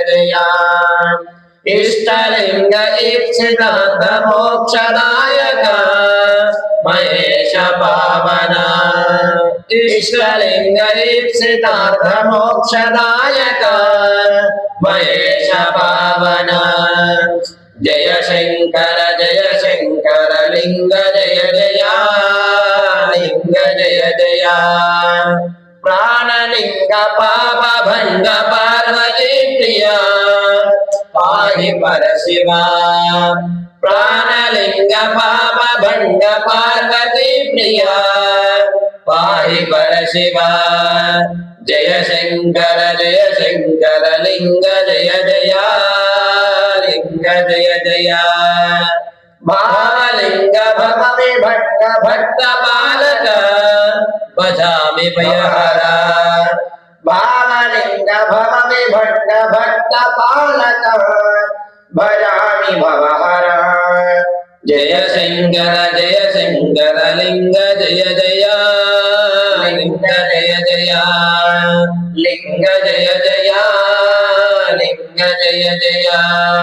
जय इष्टलिंग ईप्सितार्थ मोक्षदायक महेश पावना इष्टलिंग ईप्सितार्थ मोक्षदायक महेश पावना जय शंकर लिंग जय जय प्राणलिंग पाप भंग पार्वती प्रिया पाहि परशिवा प्राणलिंग पाप भंग पार्वती प्रिया पाहि परशिवा जय शंकर लिंग जय जय भावलिंग भवति भक्त पालक भजामि भयहरा भावलिंग भवति भक्त पालक भजामि भवहरा जय शंकर लिंग जय लिंग जय लिंग जय लिंग जय